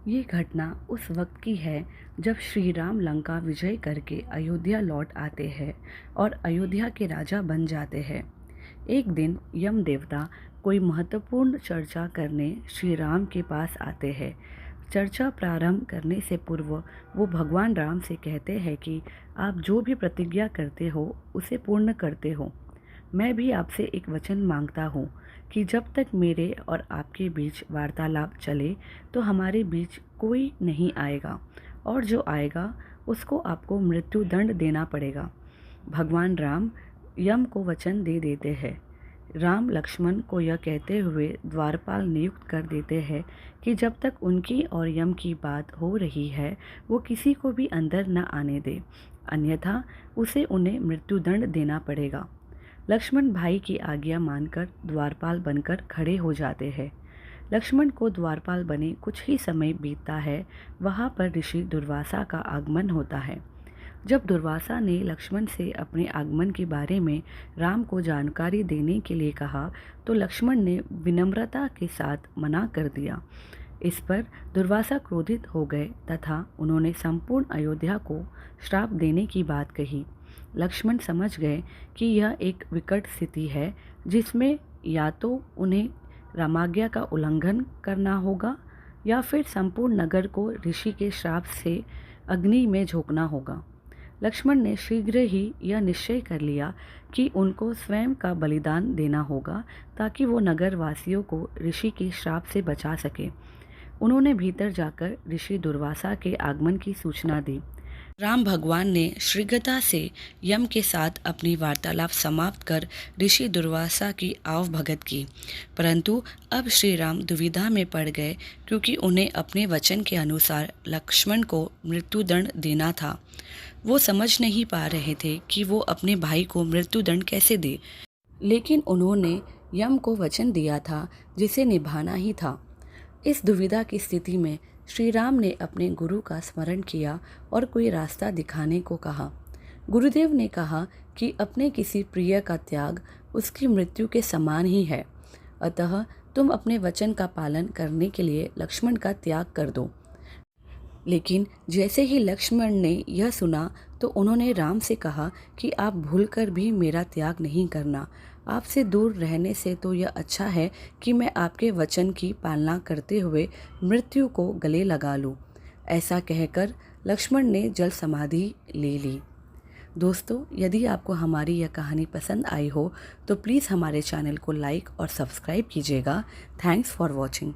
ये घटना उस वक्त की है जब श्री राम लंका विजय करके अयोध्या लौट आते हैं और अयोध्या के राजा बन जाते हैं। एक दिन यम देवता कोई महत्वपूर्ण चर्चा करने श्री राम के पास आते हैं। चर्चा प्रारंभ करने से पूर्व वो भगवान राम से कहते हैं कि आप जो भी प्रतिज्ञा करते हो उसे पूर्ण करते हो। मैं भी आपसे एक वचन मांगता हूँ कि जब तक मेरे और आपके बीच वार्तालाप चले तो हमारे बीच कोई नहीं आएगा, और जो आएगा उसको आपको मृत्यु दंड देना पड़ेगा। भगवान राम यम को वचन दे देते हैं। राम लक्ष्मण को यह कहते हुए द्वारपाल नियुक्त कर देते हैं कि जब तक उनकी और यम की बात हो रही है वो किसी को भी अंदर न आने दे, अन्यथा उसे उन्हें मृत्युदंड देना पड़ेगा। लक्ष्मण भाई की आज्ञा मानकर द्वारपाल बनकर खड़े हो जाते हैं। लक्ष्मण को द्वारपाल बने कुछ ही समय बीतता है, वहाँ पर ऋषि दुर्वासा का आगमन होता है। जब दुर्वासा ने लक्ष्मण से अपने आगमन के बारे में राम को जानकारी देने के लिए कहा तो लक्ष्मण ने विनम्रता के साथ मना कर दिया। इस पर दुर्वासा क्रोधित हो गए तथा उन्होंने संपूर्ण अयोध्या को श्राप देने की बात कही। लक्ष्मण समझ गए कि यह एक विकट स्थिति है जिसमें या तो उन्हें रामाज्ञा का उल्लंघन करना होगा या फिर संपूर्ण नगर को ऋषि के श्राप से अग्नि में झोंकना होगा। लक्ष्मण ने शीघ्र ही यह निश्चय कर लिया कि उनको स्वयं का बलिदान देना होगा ताकि वो नगर वासियों को ऋषि के श्राप से बचा सके। उन्होंने भीतर जाकर ऋषि दुर्वासा के आगमन की सूचना दी। राम भगवान ने शीघ्रता से यम के साथ अपनी वार्तालाप समाप्त कर ऋषि दुर्वासा की आवभगत की, परंतु अब श्री राम दुविधा में पड़ गए क्योंकि उन्हें अपने वचन के अनुसार लक्ष्मण को मृत्युदंड देना था। वो समझ नहीं पा रहे थे कि वो अपने भाई को मृत्युदंड कैसे दे, लेकिन उन्होंने यम को वचन दिया था जिसे निभाना ही था। इस दुविधा की स्थिति में श्री राम ने अपने गुरु का स्मरण किया और कोई रास्ता दिखाने को कहा। गुरुदेव ने कहा कि अपने किसी प्रिय का त्याग उसकी मृत्यु के समान ही है, अतः तुम अपने वचन का पालन करने के लिए लक्ष्मण का त्याग कर दो। लेकिन जैसे ही लक्ष्मण ने यह सुना तो उन्होंने राम से कहा कि आप भूलकर भी मेरा त्याग नहीं करना। आपसे दूर रहने से तो यह अच्छा है कि मैं आपके वचन की पालना करते हुए मृत्यु को गले लगा लूं। ऐसा कहकर लक्ष्मण ने जल समाधि ले ली। दोस्तों, यदि आपको हमारी यह कहानी पसंद आई हो तो प्लीज़ हमारे चैनल को लाइक और सब्सक्राइब कीजिएगा। Thanks for watching.